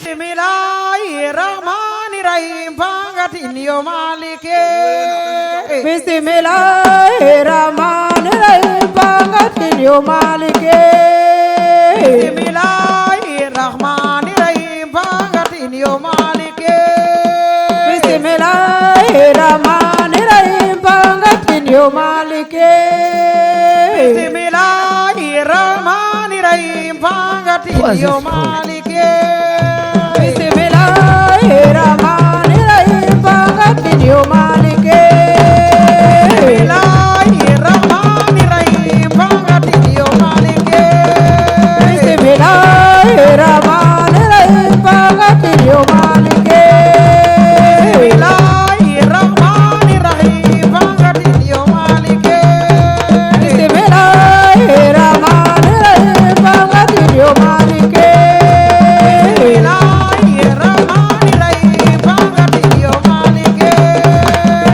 Bismillahirrahmanirrahim Pangatin yo malike Bismillahirrahmanirrahim Pangatin yo malike Bismillahirrahmanirrahim Pangatin yo malike Bismillahirrahmanirrahim Pangatin yo malike Bismillahirrahmanirrahim Pangatin yo malike Bismillahirrahmanirrahim Pangatin yo malike Bismillahirrahmanirrahim Pangatin yo malike Bismillahirrahmanirrahim Pangatin yo malike Bismillahirrahmanirrahim Pangatin yo malike Bismillahirrahmanirrahim Pangatin yo malike Bismillahirrahmanirrahim Pangatin yo malike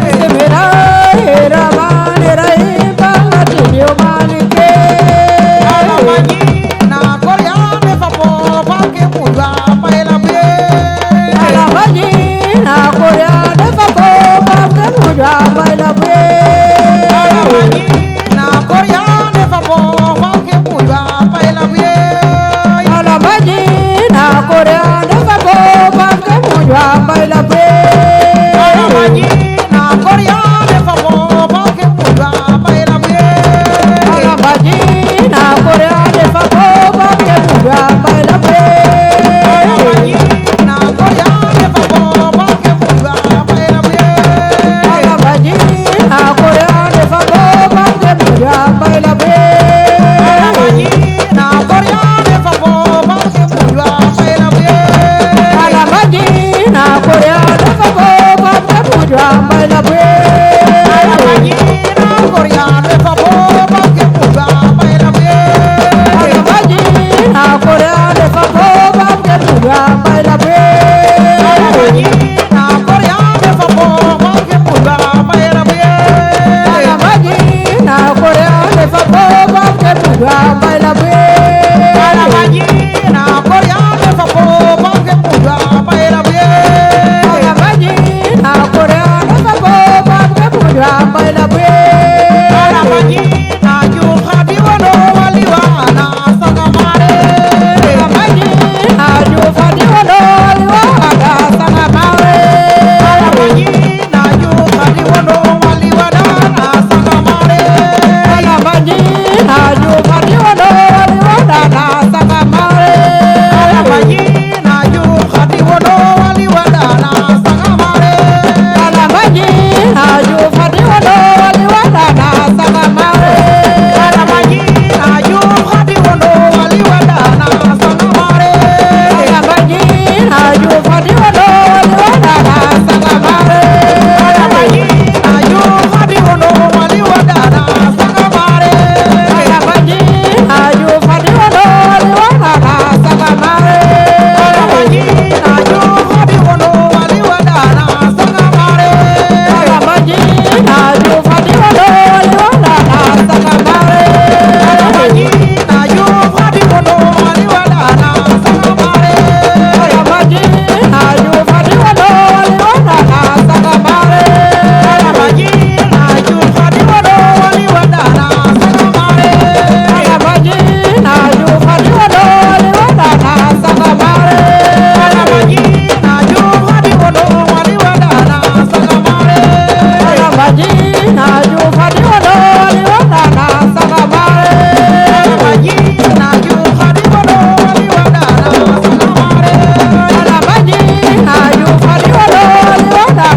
Bismillahirrahmanirrahim Pangatin yo malike Alamaji na koryane fapo pake muda paela be Alamaji na koryane fapo pake muda paela be Alamaji na koryane fapo pake muda paela be Alamaji na koryane fapo pake muda paela be Alamaji na koryane fapo pake muda paela be Alamaji na koryane fapo pake muda paela be Alamaji na koryane fapo pake muda paela be Alamaji na koryane fapo pake muda paela be Alamaji na koryane fapo pake muda paela be Alamaji na koryane fapo pake muda paela be Alamaji na koryane fapo pake muda paela be Alamaji na koryane fapo pake muda paela be Alamaji na koryane fapo pake muda paela be Alamaji na koryane fapo pake muda paela be Alamaji na koryane fapo pake muda paela be Alamaji na koryane fapo pake muda paela be Alamaji na ju khadi wono waliwa na sangamare Alamaji na ju fadi wono liwada sangamare Alamaji na ju khadi wono waliwa na sangamare Alamaji na ju fadi wono liwada sangamare Alamaji na ju khadi wono waliwa na sangamare Alamaji na ju fadi wono liwada sangamare Alamaji na ju khadi wono waliwa na sangamare Alamaji na ju fadi wono liwada sangamare Alamaji na ju khadi wono waliwa na sangamare Alamaji na ju fadi wono liwada sangamare Alamaji na ju khadi wono waliwa na sangamare Alamaji na ju fadi wono liwada sangamare Alamaji na ju khadi wono waliwa na sangamare Alamaji na ju fadi wono liwada sangamare Alamaji na ju khadi wono waliwa na sangamare Alamaji na ju fadi wono liwada sangamare Alamaji na ju khadi wono waliwa na sangamare Alamaji na ju fadi wono liwada sangamare Alamaji na ju khadi wono waliwa na sangamare Alamaji na ju fadi wono liwada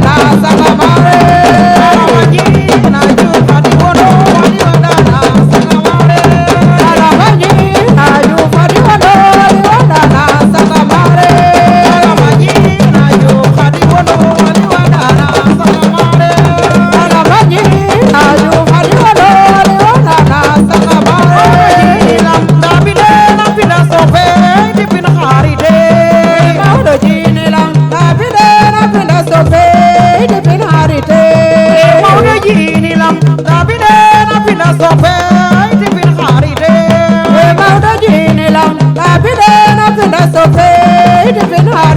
sangamare Alamaji na ju khadi wono waliwa na sangamare Alamaji na ju fadi wono liwada sangamare Alamaji na ju khadi wono waliwa na sangamare Alamaji na ju fadi wono liwada sangamare Lam dabide na pina sofe di pin kharide Maudo jini lam dabide na pinda sofe di pinarite Maudo jini lam dabide na pina sofe di pin kharide Maudo jini lam dabide na pinda sofe di pinarite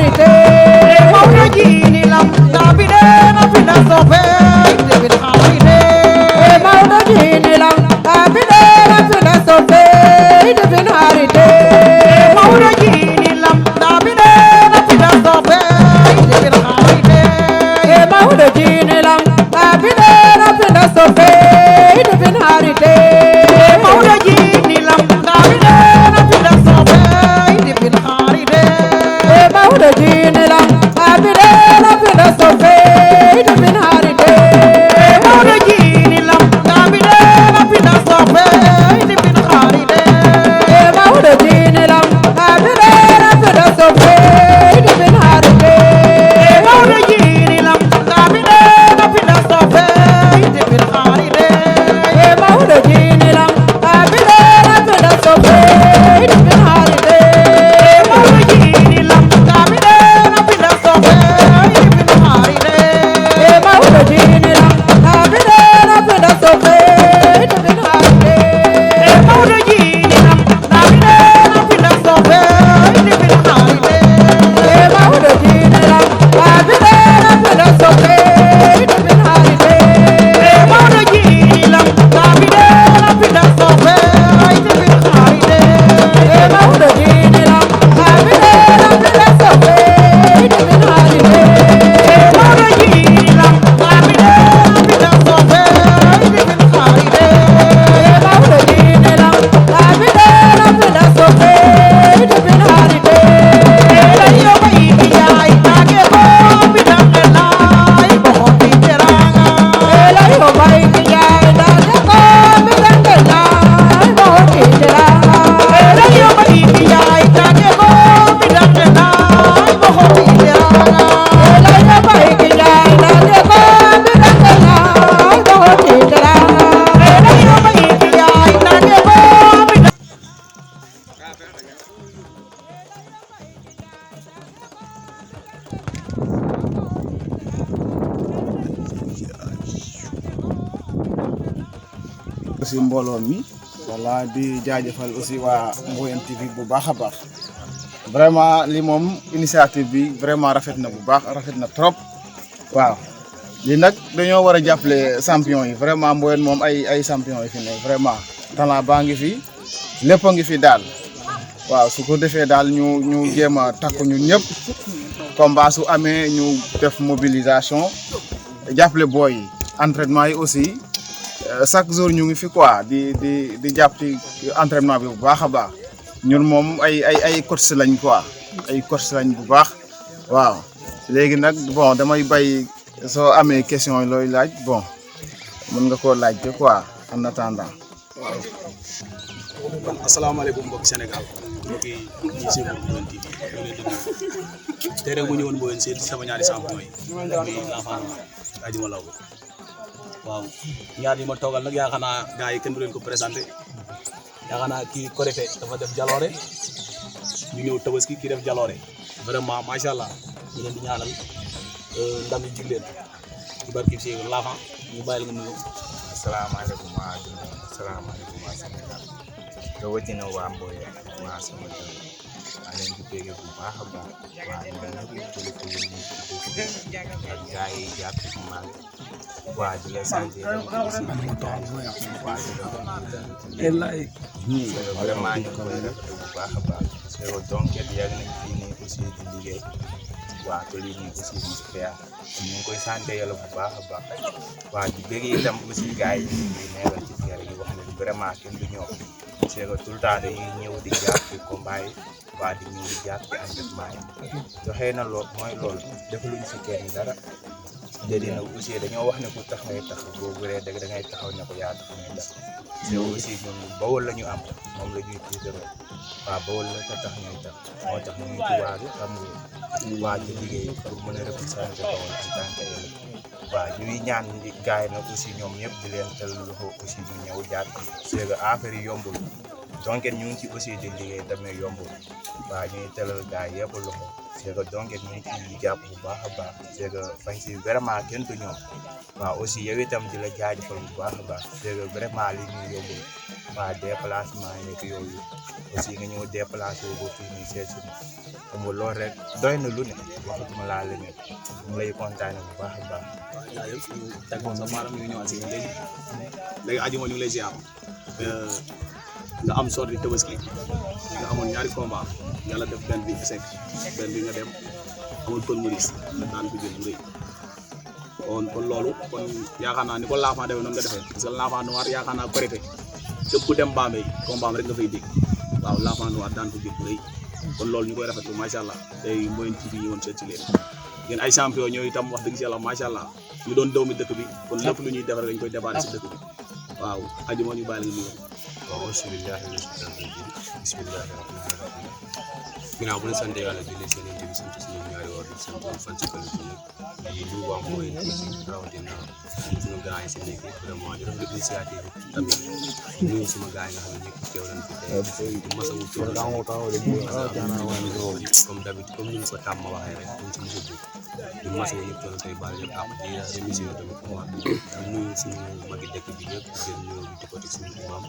bay ki jaay daal di ko bi dante naay moo di teranga dañu bay ki jaay daal di ko bi dante naay moo di teranga dañu bay ki jaay daal di ko bi dante naay moo di teranga dañu bay ki jaay daal di ko bi aussi mbooloo mi wala di jaajëfal aussi waa Mboyeen TV bu baax a baax vraiment li moom initiative bi vraiment rafet na bu baax rafet na trop waaw li nag dañoo war a jàppale champion yi vraiment Mboyeen moom ay champion yi fi ne vraiment talent baa ngi fi lépp a ngi fi daal waaw su ko defee daal ñu jéem a takku ñun ñëpp combat su amee ñu def mobilisation jàppale booy yi entraînement yi aussi chaque jour ñu ngi fi quoi di jàpp ci entraînement bi bu baax a baax ñun moom ay coach lañ quoi ay coach lañ bu baax waaw léegi nag bon damay bay soo amee question looy laaj bon mën nga koo laaj te quoi en attendant waaw kon asalaamaaleykum mbokki Sénégal mbokki ñi si Mboyeen TV ñu leen di nuyu tey rek mu ñëwoon Mboyeen seeti sama ñaari champion yi muy l'enfant Adima Law waaw ñaar yi ma toogal nag yaakaar naa gars yi kenn du leen ko présenté yaakaar naa kii Korité dafa def jaloore ñu ñëw Tabaski kii def jaloore vraiment macha allah ñu leen di ñaanal ndam yi jig leen ci barki si l'enfant ñu bàyyi la nga nuyu. asalaamaaleykum waa adduna asalaamaaleykum waa Sénégal rawatina waa Mboyeen waa sama dëkk maa leen di béggee bu baax a baax waa ñoom ñëpp jëli ko yéen ñi ci dëkk ak gars yi jàpp ci maal waa di la sant aussi waa di la vraiment ñu koy rafetlu bu baax a baax parce que donc yàgg nañ fii nii aussi di liggéey waa te lii nii aussi mu feex ñu ngi koy sant yàlla bu baax a baax waa di bëgg itam aussi gars yi di neewal ci kër yi wax leen vraiment kenn du ñëw parce que tout le temps dañuy ñëw di jàpp ci combat yi waa di ñëw di jàpp ci entraînement yi joxee na lool mooy loolu defaluñ si kenn dara léegi nag aussi dañoo wax ne ku tax ngay tax boo bëree dëgg da ngay taxaw ne ko yaa tax ngay def te aussi ñun Bawol la ñu am moom la ñuy tuutaroo waaw Bawol la ko tax ñuy tax moo tax ñu ngi tubaab xam nga waa ci liggéey pour mën a représenter Bawol en tant que élève waaw ñuy ñaan gars yi nag aussi ñoom ñëpp di leen tel loxo aussi ñu ñëw jàpp c'est que affaire yi yombul donc ñu ngi ci aussi di liggéey tamit yombul waaw ñuy telal gars yi yëpp loxo c'est que donc ñu ngi ciy jàpp bu baax a baax c'est que fañ si vraiment kenn du ñoom waaw aussi yow itam di la jaajëfal bu baax a baax c'est que vraiment li ñuy yombul waaw déplacement yeeg yooyu aussi nga ñëw déplacé wu ba fii nii seet si xam nga loolu rek doy na lu ne waxatuma laa la nekk ñu lay kontaane bu baax a baax. waaw jaajëf ñu teg ko sa maaram ñu ñëwaat si léegi Adima ñu ngi lay ziar nga am sorti Tabaski nga amoon ñaari combat yàlla def benn bi échec benn bi nga dem amoon Paul Maurice nga daan ko jël bu rëy kon loolu kon yaakaar naa ni ko l'enfant demee noonu nga defee parce que l'enfant noir yaakaar naa Korité képp ku dem Bambey combat rek nga fay dégg waaw l'enfant noir daan ko jël bu rëy kon loolu ñu koy rafetlu macha allah tey Mboyeen TV ñëwoon seet si leen ngeen ay champion ñoo itam wax dëgg si yàlla macha allah ñu doon doomi dëkk bi kon lépp lu ñuy defar dañ koy débarré si dëkk bi waaw Adima ñu bàyyi la nga nuyoo. waaw bismillahi bismillahi rahmaani rahim ginnaaw bu ñu sant yàlla julli seen i bi sant suñu ñaari war di sant fan si kër gi nag di nuyu waa Mboyeen rawatina suñu gars yi si nekk vraiment di rafetlu initiative bi tamit nuyu suma gars yi nga xam ne ñëpp teew nañ fi tey di masawu coono comme d'habitude comme ni ñu ko tàmm waxee rek ñu si mos a jóg di masawu ñëpp coono tey baal ñëpp am di remercier tamit di nuyu suñu magi dëkk bi ñëpp di jël ñëw di ko teg suñu imam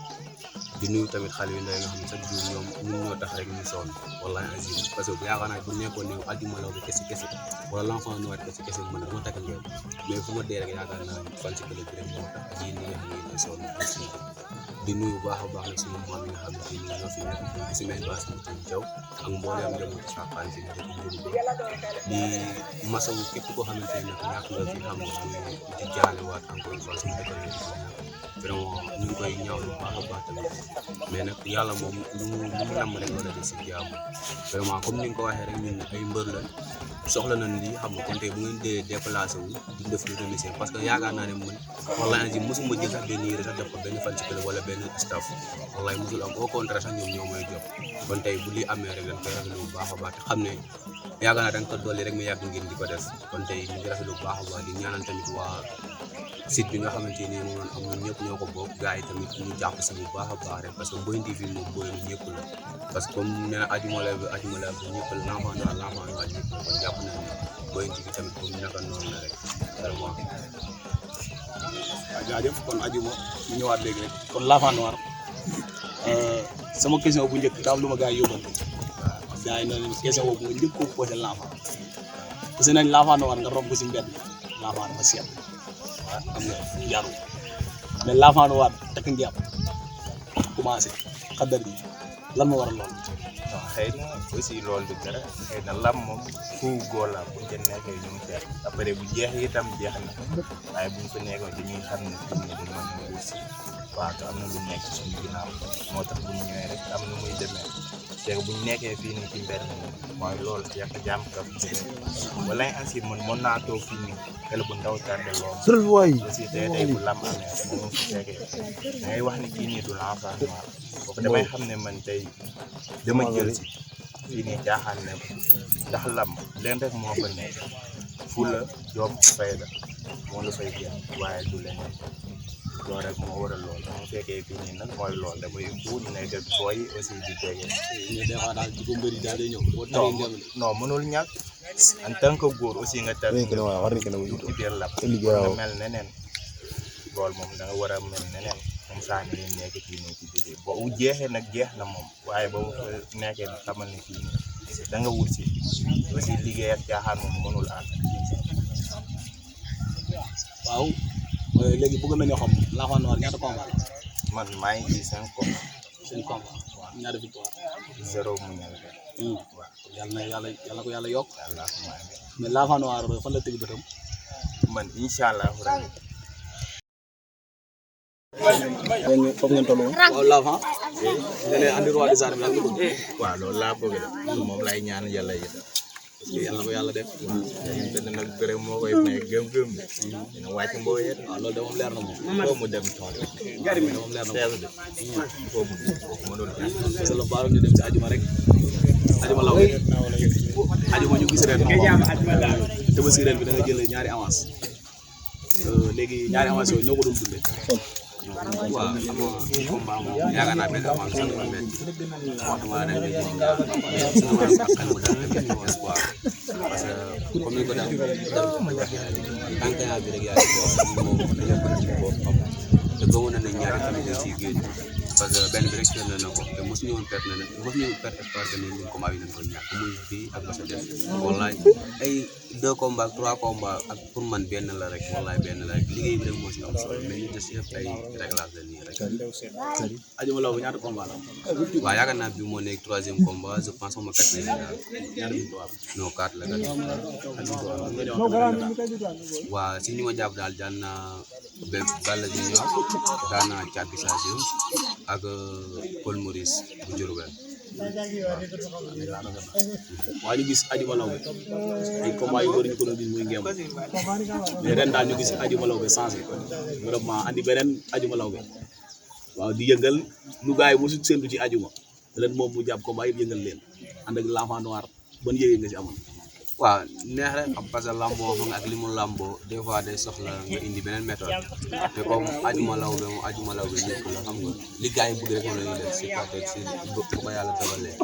di nuyu tamit xale yu ndaw yi nga xam ne chaque jour ñoom ñun ñoo tax rek ñu sonn wallahi azim parce que yaakaar naa bu nekkoon ne Adima Law bi kese wala l'enfant noir kese man dama takk ngeen mais fu ma dee rek yaakaar naa fan si kële bi rek moo tax yéen ñi nga xam ne ñooy sonn di nuyu bu baax a baax nag suñu maam yi nga xam ne ñoo fi nekk di si mel baas mu jaw ak mbooleem dem sàppaan si nekk di masawu képp koo xamante ne nag ñàkk nga fi xam nga di jaale waat encore une fois suñu dëkk vraiment ñu ngi koy ñaawlu bu baax a baax tamit mais nag yàlla moom lu mu namm rek wala di si jaamu vraiment comme ni nga ko waxee rek ñun ay mbër lañ soxla nañ lii xam nga kon tey bu ngeen dee déplacé wu duñ def lu remercier parce que yaakaar naa ne man wallaay ansi mosuma jël sax benn yére sax def ko benn fan ci club wala benn staff wallaay mosul am au contraire sax ñoom ñoo may jox kon tey bu lii amee rek dañ koy rafetlu bu baax a baax te xam ne yaakaar naa da nga ko dolli rek mu yàgg ngeen di ko def kon tey ñu ngi rafetlu bu baax a baax di ñaanal tamit waa site bi nga xamante ni moom am ñun ñëpp ñoo ko bokk gars yi tamit ñu jàpp si bu baax a baax rek parce que Mboye TV moom Mboye ñëpp la parce que comme nee na ajuma la bu ñëpp la l'enfant noir ñëpp la kon jàpp nañ ne Mboye TV tamit comme naka noonu la rek vraiment. waaw jaajëf kon ajuma ñu ñëwaat léegi rek kon l'enfant noir sama question bu njëkk daam lu ma gars yi yóbbante gars yi noonu question boobu nga njëkk ko posé l'enfant parce que nañ l'enfant noir nga romb ko si mbedd l'enfant dafa seet am na jaru mais l'enfant noir takk ngeem commencé xaddar yi lan ma war a lool waaw xëy na aussi loolu du dara xëy na lam moom fu góor la buñ ca nekkee ñu ngi seet après bu jeex itam jeex na waaye buñ fa nekkoon dañuy xam ne fii ne dañu mën a aussi waaw te am na lu nekk ci suñu ginnaaw moo tax bu ñu ñëwee rek am na muy demee c'est que bu ñu nekkee fii nii ci mbedd mi mooy loolu yàq jàmm kaf wala ainsi man mën naa toog fii nii xel bu ndaw tànde lool aussi tey bu lam amee moom su fekkee da ngay wax ni kii nii du l'enfant noir boobu damay xam ne man tey dama jël si fii nii jaaxaan ne ndax lam leen rek moo fa nekk fula jom fayda moo la fay génn waaye du leneen loolu rek moo waral lool bu fekkee fii nii nag mooy lool damay ut nekk booy aussi di déggee. mais des fois daal ci ko mbëri daal day ñëw. non mënul ñàkk en tant que góor aussi nga tar ci biir lab nga mel neneen loolu moom da nga war a mel neneen comme ça ni nekk fii nii ci biir boo jeexee nag jeex na moom waaye ba mu nekkee xamal ne fii nii da nga wut si aussi liggéey ak caaxaan moom mënul ànd. waaw léegi bëgg nañoo xam l'enfant noir ñaata combat la. man maa ngi ci 5 combats. 5 combats waaw ñaata victoire. 0 mu ñëw rek. waaw yàlla ko yàlla yokk. allahumma amiin. mais l'enfant noir fan la tëgg bëtam. man incha allah. foofu ngeen toll woon. waaw l'enfant. da ngay andi roi des arènes bi yàlla ko bëgg. waaw loolu laa bëgg de moom lay ñaan yàlla yi. parce que yàlla ko yàlla def. te nag bëre moo koy may gëm-gëm bi. dina wàcc Mboye it. waaw loolu de moom leer na moom. foo mu dem tool rek. moom leer na moom. foo mu mënul ñàkk. parce que baaru ñu dem ci ajuma rek. ajuma law ajuma ñu gis ren Tabaski ren bi da nga jël ñaari avance. léegi ñaari avance yooyu ñoo ko doon dundee. waaw xam nga combat moom yaakaar naa benn avance sax dafa métti waxtu wala dañ koy jënd mais suñu wàllu ak xel mu daal tamit espoir parce que comme ni ko daal tant que yaa bi rek yaa ngi ko moom dañoo bëri ci bopp xam te gëmoon na ne ñaari tamit dañ ciy génn parce que benn bi rek teel na ko te mosuñu woon perte na mosuñu woon perte espoir que ne ñun combat yi nañ ko ñàkk muy fii ak ba sa def wallaay ay 2 combats ak 3 combats ak pour man benn la rek wallaay benn la rek liggéey bi rek moo si am solo mais ñu des yëpp ay réglage la nii rek. ajuma law ñaata combat la. waaw yaakaar naa bi moo nekk 3e combat je pense que ma 4e daal. ñaata victoire. non 4 la kat. waaw si ñu ma jàpp daal daan naa Balla Junior daan naa Thiat Bissasio ak Paul Maurice bu Diourbel. waaw ñu gis ajuma law ay combat yu bëri ñu ko doon gis muy ngeem mais ren daal ñu gis ajuma law bi changé vraiment andi beneen ajuma law bi waaw di yëngal lu gars yi mosu séntu ci ajuma ren moom mu jàpp combat yëpp yëngal leen ànd ak l'enfant noir ban yëge nga si amoon. waaw neex rek xam parce que lamboo xam nga ak li mu lamboo des fois day soxla nga indi beneen méthode te comme ajuma law bi moom ajuma law bi ñëpp la xam nga li gars yi bëgg rek moom la ñuy def si peut-être si bu ko yàlla dogalee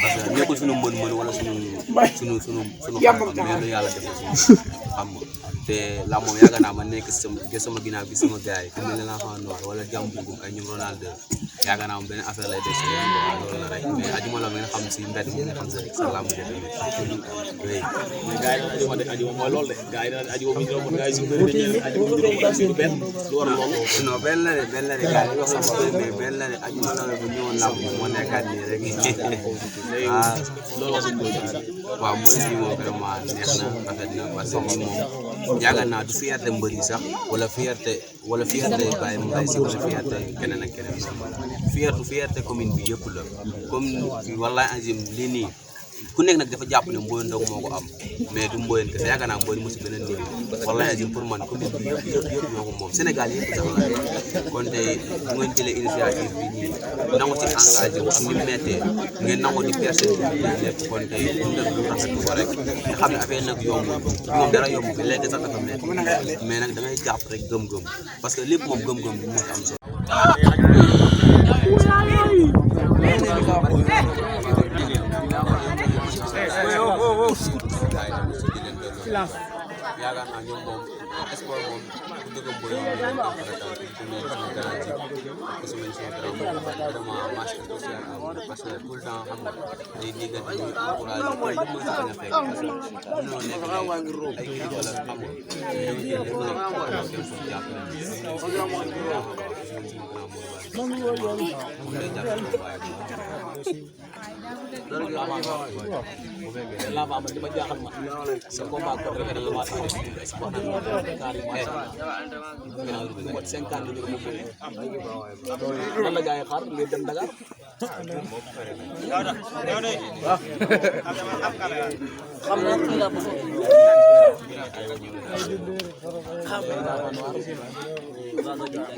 parce que nekkul suñu mën-mën wala suñu xam-xam mais lu yàlla defal suñu xam nga te lamb moom yaakaar naa ma nekk sama ginnaaw bi sama gars yi ku mel ne l'enfant noir wala jàmm bugum ay ñoom Ronaldo yaakaar naa moom beneen affaire lay def si loolu la rek mais ajuma law bi nga xam si mbedd mi nga xam sa lamb ji tamit mais gars yi ajuma de ajuma mooy loolu de gars yi naan ajuma bu ñu doon gars yi suñu bëri dañuy ajuma bu ñu doon si benn lu war a loolu. non benn la de gars yi wax sama mais benn la de ajuma law bu ñëwoon lamb moo nekkaat nii rek ah loolu wax suñu bëri waaw mbër yi moom vraiment neex na rafet na parce que moom yaakaar naa du fierté mbër yi sax wala fierté Baye Mbaye si wala fierté keneen ak keneen fierté commune bi yëpp la comme wallahi azim lii nii ku nekk nag dafa jàpp ne Mboye Ndong moo ko am mais du Mboye kese yaakaar naa Mboye mu si beneen niveau wallahi azim pour man commune bi yëpp ñoo ko moom Sénégal yëpp sax la kon tey bu ngeen jëlee initiative bi nii nangu ci engagé wu am ni méttee ngeen nangu di personne lépp kon tey ñu def lu rafetlu ko rek nga xam ne affaire nag yomb moom dara yomb fi léegi sax dafa métti mais nag da ngay jàpp rek gëm-gëm parce que lépp moom gëm-gëm bi moo ci am solo yaakaar naa ñoom moom sport moom ku dëgg Mboye moom vraiment match spécial parce que tout le temps xam nga day déggante ñu encouragé ko mën si bañ a fekk parce que mënoo nekk ay kilifa la xam nga la ma man dama jaaxal ma sa combat ko rek da la ma sport carrément 50 ñu lan la gaay xaar ngeen dem Dakar xam na la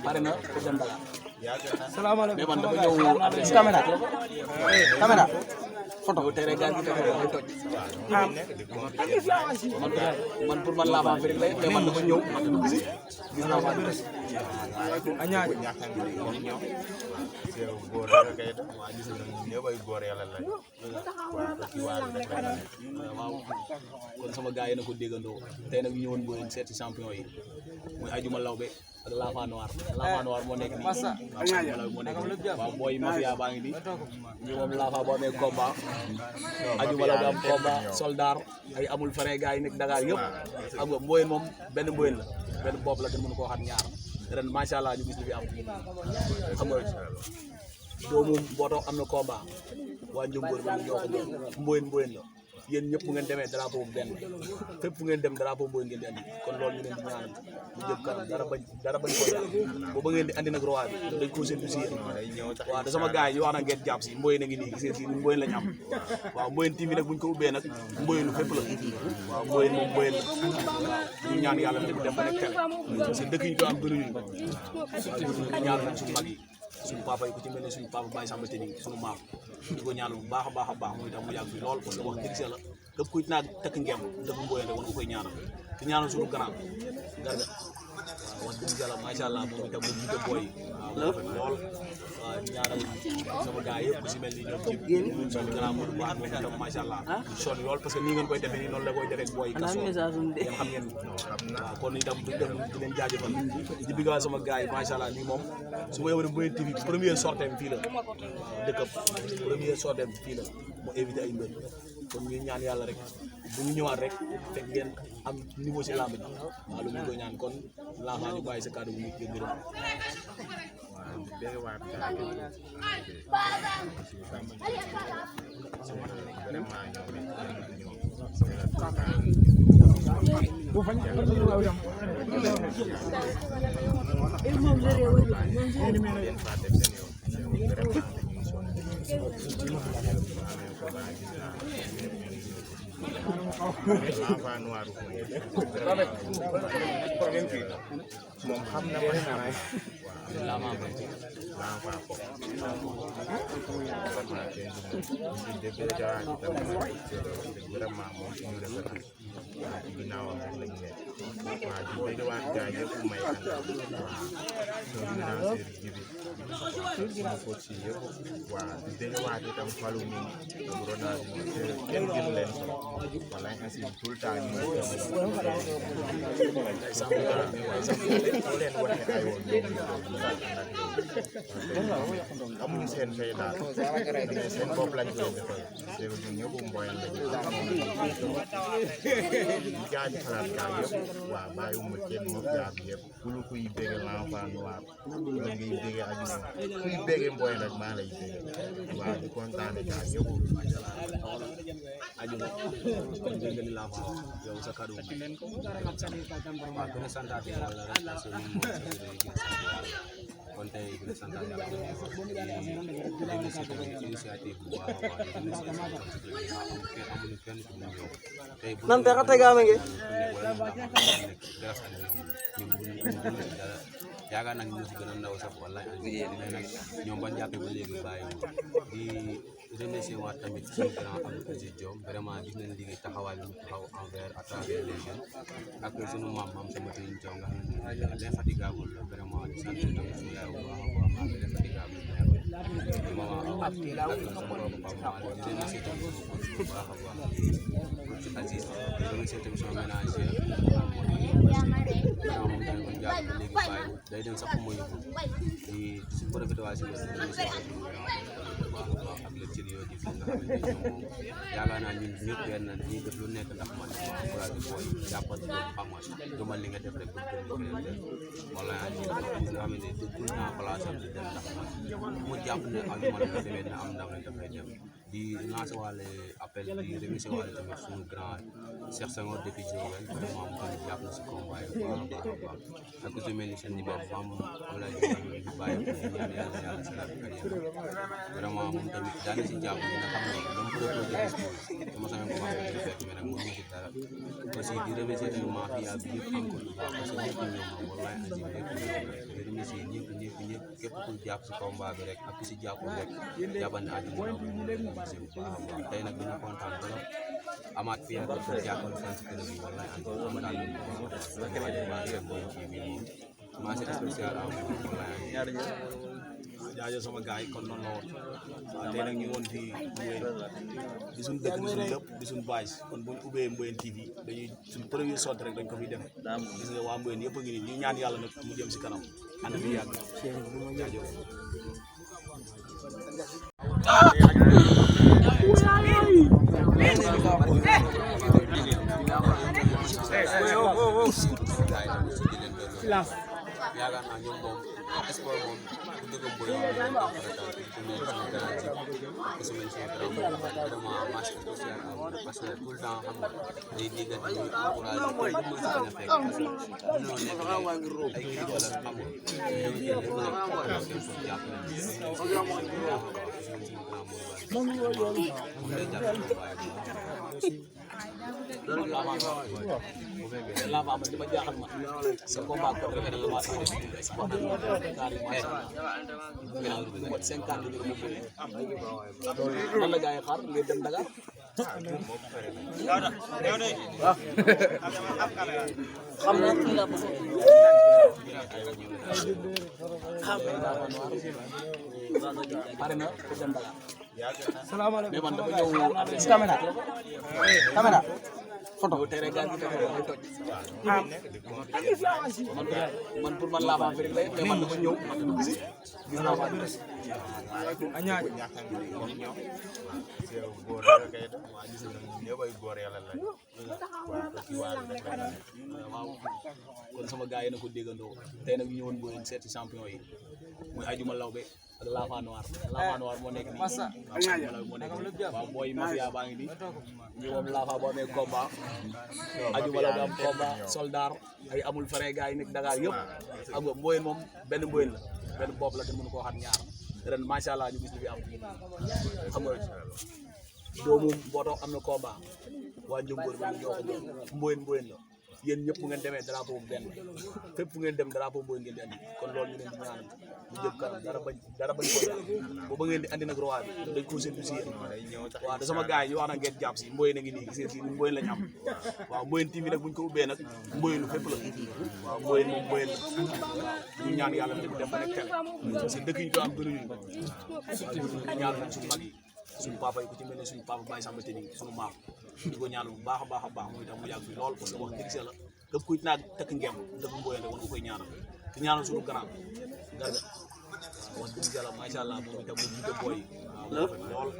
pare na ko dem Dakar salaamaaleykum man dama ñëw caméra photo tere gaal gi tere day toj man pour man laa ma fi lay mais man dama ñëw gis naa waa añaaji góor la kay def waa gis nañu ñëpp ay góor yàlla lañ waaw kon sama gars yi na ko déggandoo tey nag ñëwoon Mboye seeti champion yi muy Ajuma Lawbe ak Lafa Noir moo nekk nii moo nekk nii waaw booy mafia baa ngi nii ñu moom Lafa boo amee combat Ajuma Lawbe am combat soldat ay amul frais gars yi nekk Dakar yëpp xam nga Mboye moom benn Mboye la benn bopp la gën mën koo xat ñaar ren macha allah ñu gis li fi am xam nga doomu Mboto am na combat waa Njëmboor ba ñoo ko Mboye la yéen ñëpp bu ngeen demee drapeau bu benn fépp fu ngeen dem drapeau Mboye ngeen di andi kon loolu ñu leen di ñaanal ñu jëm kanam dara bañ ko yàq boo ba ngeen di andi nag roi bi dañ ko séntu si yéen waaw da sama gars yi wax na ngeen jàpp si Mboye na ngi nii gis ngeen si Mboye lañ am waaw Mboye TV nag buñ ko ubbee nag Mboye lu fépp la waaw Mboye moom Mboye la ñu ñaan yàlla dem ba nekk télé parce que dëkk yi ñu ko am gënuñu waaw ñaan nañ suñu mag yi suñu papa yi ku ci mel ne suñu papa Baye Samba Teni suñu maam di ko ñaanal bu baax a baax muy tax mu yàgg fi lool parce que wax dëgg la képp kuy naag tekk ngemb dëgg Mboye rek war nga koy ñaanal te ñaanal suñu grand garga waaw wax dëgg yàlla macha allah moom itam mu jiite booy waaw lool waaw ñaanal sama gars yëpp si mel ni ñoom ci suñu grand Modou Ba moom itam macha allah sonn lool parce que nii ngeen koy defee nii noonu la koy defee booy kaso yéen xam ngeen waaw kon itam du def di leen jaajëfal di bigal sama gars yi macha allah nii moom su ma yowee Mboye TV première sortie fii la dëkkam première sortie fii la moo évité ay mbër kon ñu ñaan yàlla rek bu ñu ñëwaat rek fekk ngeen am niveau si lamb ji waaw lu ñu koy ñaan kon Lafa ñu bàyyi sa kàddu bu ñu koy gërëm Lafa Noir moom xam na ma Lafa ko vraiment moom suñu rafetlu ci ginnaawam rek lañ nekk waaw di bëgg waat gaa yëpp may àndal waaw soo financier jibi sama coach yi yëpp waaw di bëgg waat itam falu mi Ronaldinho kenn gën leen solo wala ainsi tout le temps ñu ngi leen waxee ay woon amuñu seen fay daal mais seen bopp lañ koy defal c'est ñun ñëpp Mboye lañu di jaajëfalaat gaa yëpp waaw bàyyiwuma kenn moom jaar bi yëpp ku lu kuy bëgg Lafa Noir wala ngay bëgg Ajuma kuy bëgg Mboye rek maa lay bëgg waaw di kontaane gaa yëpp Ajuma kon dégg nga li Lafa yow sa kàddu waaw gën a santaat yàlla rek parce que kon tey di la sant yàlla di remercier tamit initiative bu baax a baax di remercier amuñu kenn ku ñu ñëw tey bu nan taxa tegaame nge yaakaar naa ñu si gën a ndaw sax wallaay mais nag ñoom bañ jàppee ba léegi bàyyi di remercier waat tamit suñu grand Abdou Aziz Diom vraiment gis nañ liggéey taxawaay bi mu taxaw envers à travers les jeunes ak sunu maam sama Serigne Thiaw nga xam ne l'infatigable la vraiment di sant tamit suñu yaay bu baax a baax l'infatigable maman ak sama papa di remercier tamit bu baax a baax Aziz di remercier tamit sama ménager day dem sax mooy di si profité waa si ak le ci yoo di fi nga xamante ne ñoom yaakaar naa ñun ñëpp benn dañuy def lu nekk ndax man ma encouragé booy jàppal xam gëmal li nga def rek ba gën li nga def wala nga xamante ne tout le temps place am di dem ndax man mu jàpp ne ak man la demee na am ndam rek dafay dem di lancer waale appel di remercier waale tamit suñu grand Cheikh Senghor depuis Diourbel vraiment mu tamit jàpp na si combat yi baax a baax a baax ak ku ci mel ni seen nibaam maam Abdoulaye Diouf di bàyyi ko ñaan yàlla si la carrière vraiment moom tamit daan na si jàpp ne nga xam ne dama proposé dama sama ko wax di fekk mais nag mënu ma si dara aussi di remercier tamit mafia bi yëpp encore une fois parce que ñëpp ñoom wallaay azim lépp di remercier ñëpp képp ku jàpp si combat bi rek ak ku si jàppul rek jàppal ne àddina bi mu leen remercier bu baax a baax tey nag dañu kontaan trop amaat fii ak pour jàppal fan si kër bi wallaay azim ama daal ñu ko mention spéciale am wallaay jaajëf sama gars yi kon noonu la woon waaw tey nag ñu woon fii di suñu dëkk di suñu lépp di suñu base kon bu ñu ubbee Mboyeen TV dañuy suñu premier sortie rek dañ ko fiy def gis nga waa Mboyeen yëpp a ngi nii ñu ñaan yàlla nag mu jëm si kanam ànd bi yàgg jaajëf yaakaar naa ñoom moom sport moom bu dëgg Mboy vraiment marché social parce que tout le temps xam nga day dégg ak ñuy encouragé pour mën si gën a fekk parce que mënoo nekk ay kilifa la xamul lava man dama jaaxal ma sa combat ko rek la waa sport carrément mot 50 bi lan la gaay xaar ngeen dem Dakar xam na la pare na pour dem Dakar salaamaaleykum mais man dafa ñëw caméra photo tere gaa ngi taxaw ay toj man pour man laa fa rek lay mais man dama ñëw dugg si gis naa fa añaaj góor kay waa gis nañ ñëpp ay góor yàlla lañ waaw kon sama gars yi na ko déggandoo tey nag ñu ñëwoon Mboyeen seeti champion yi muy Ajuma Lawbe ak Lafa Noir moo nekk nii moo nekk nii waaw mooy mafia baa ngi nii ñu moom Lafa boo amee combat Ajuma Lawbe am combat soldat ay amul frais gars yi nekk Dakar yëpp xam nga Mboyeen moom benn Mboyeen la benn bopp la te mënu koo xat ñaar ren macha allah ñu gis li fi am xam nga doomu Mboto am na combat waa Njëmboor ba ñu ñoo ko doon Mboyeen la yéen ñëpp bu ngeen demee drapeau bu benn fépp fu ngeen dem drapeau Mboyeen ngeen di andi kon loolu ñu leen di ñaanal ñu jëm kanam dara bañ ko ba ba ngeen di andi nag roi bi dañ ko séntu si yéen waaw da sama gars yi ñu wax na ngeen jàpp si Mboyeen a ngi nii gis ngeen si Mboyeen lañ am waaw Mboyeen TV nag buñ ko ubbee nag Mboyeen fépp la waaw Mboyeen moom Mboyeen la waaw ñu ñaan yàlla dem ba nekk télé parce que dëkk yi ñu ko am gënuñu ñaan nañ suñu mag yi suñu papa yi ku ci mel ne suñu papa Baye Samba Tini suñu maam di ko ñaanal bu baax a baax muy tax mu yàgg fi lool parce que wax dëgg la képp kuy naag tekk ngem dëkk Mboyeen rek war nga koy ñaanal di ñaanal suñu grand Garga wax dëgg yàlla macha allah moom itam mu jiite booy waaw lool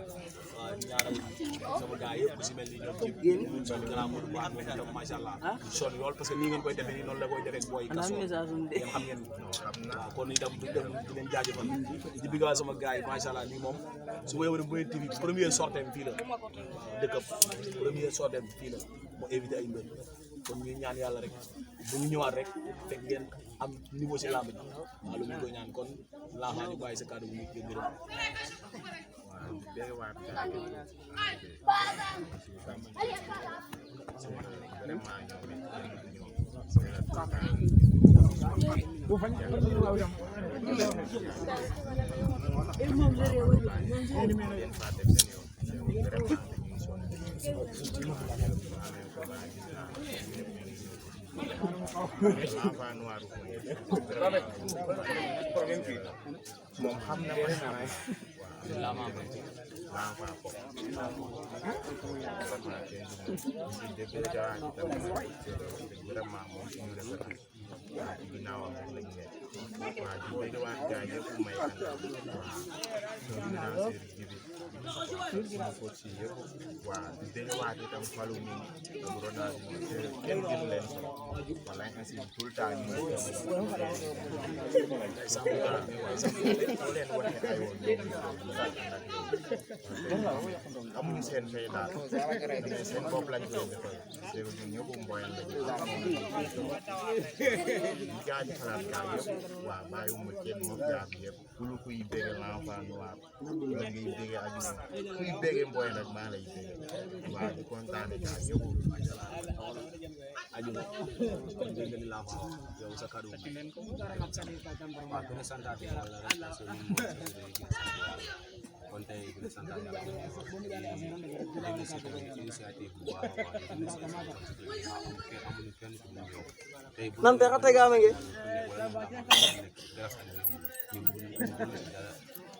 waaw ñaanal sama gars yëpp ku si mel ni ñoom ci suñu grand Modou Ba moom itam macha allah sonn lool parce que nii ngeen koy defee nii noonu la koy defee booy kaso yéen xam ngeen waaw kon itam duñ dem di leen jaajëfal di bigal sama gars yi macha allah nii moom su ma yowee Mboyeen TV première sortie fii la dëkkam première sortie fii la mu éviter ay mbir kon ñuy ñaan yàlla rek bu ñu ñëwaat rek fekk ngeen am niveau si lamb ji waaw lu ñu koy ñaan kon laaxaa ñu bàyyi sa kàddu bu ñu koy gërëm. waaw dégg waat gars yi vraiment moom xam na amuñu seen fay daal seen bopp lañ koy defal dégg nga ñëpp mboyal lañu jaaji xalaat gaa yëpp waaw bàyyiwuma kenn moom jaar yëpp ku lu kuy bége l'enfant noir la ngay bége aju kuy bége mboy nag maa lay bége waaw di kontaane gaa yëpp aju kon dégg nga ni l'enfant yow sa kàddu waaw gën a santaat yàlla rek parce que ñun moom kon tey gën a santaat yàlla di si initiative bu baax a baax amuñu kenn ku ñu ñëw tey bu nan te xate gaame nge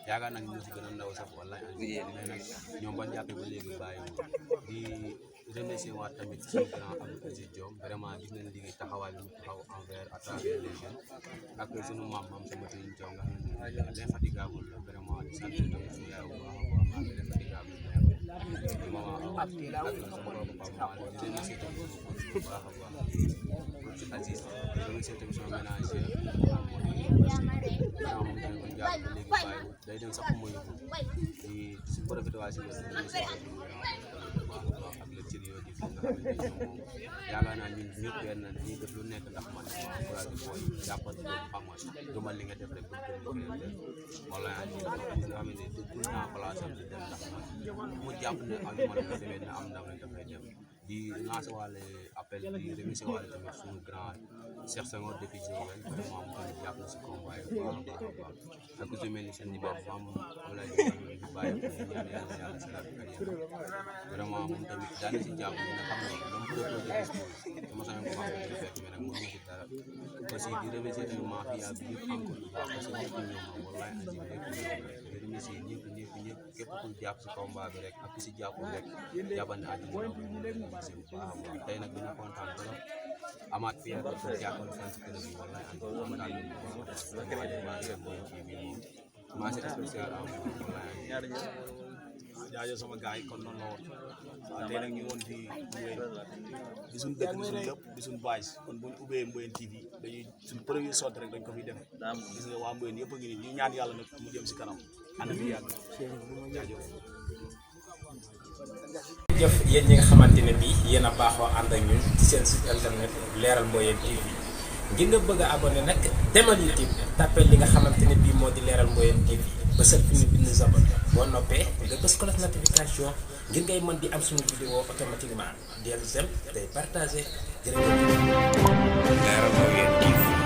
yaakaar nañ ñu si gën a ndaw sax wallaay mais nag ñoom ban jàppee ba léegi bàyyi di remercier waat tamit suñu grand Abdou Aziz Diom vraiment gis nañ liggéey taxawaay bi ñu taxaw envers à travers les jeunes ak suñu maam sama Serigne Diaw nga xam ne l'infatigable vraiment di sant tamit suñu yaay bu baax a baax ak l'infatigable maman ak sama bopp Pape di remercier tamit bu baax a baax Aziz di remercier tamit sama ménager day dem sax mooy di si profité waa si ak le trio di fi nga xamante ne moom yaakaar naa ñun ñëpp benn dañuy def lu nekk ndax man ma encouragé booy jàppal boobu xam nga duma li nga def rek pour gën a def wala nga xamante ne tout le temps place am di dem ndax man mu jàpp ne ak man nga demee na am ndam rek dafay dem di lancé waale appel di remercier waale tamit suñu grand Cheikh Senghor depuis Diourbel vraiment mu tamit jàpp na si combat yi baax a baax ak ku si mel ni seen numéro maam wala di bàyyi ko di ñaan yàlla yàlla si la carrière vraiment moom tamit daal di si jàpp ne xam ne dama proposé discours dama sañoon ko wax di fekk mais nag mënu si dara aussi di remercier tamit mafia bi yëpp encore bu baax parce que ñëpp ñoom wallaay azim lépp di remercier ñëpp képp ku jàpp si combat bi rek ak ku si jàppul rek jàppandi àddina bi mu leen remercier bu baax a baax tey nag dina kontaan trop amaat fii ak pour jàppale fan si kër gi wallaay azim kontaan nañu bu baax mention spéciale am jaajëf sama gars yi kon noonu la woon waaw tey nag ñu woon fii di suñu dëkk di suñu lépp di suñu base kon bu ñu ubbee Mboyeen TV dañuy suñu premier sortie rek dañ ko fiy defee gis nga waa Mboyeen yëpp a ngi nii ñu ñaan yàlla nag mu jëm si kanam ànd bi yàgg jaajëf jëf yéen ñi nga xamante ne bii yéen a baaxoo ànd ak ñun ci seen site internet Leral Mboyeen TV ngir nga bëgg a abonné nag demal YouTube tapé li nga xamante ne bii moo di Leral Mboyeen TV ba seen fi ñu bind abonné boo noppee nga bës ko def notification ngir ngay mën di am suñu vidéo automatiquement del dem day partagé jërëjëf. Leral Mboyeen TV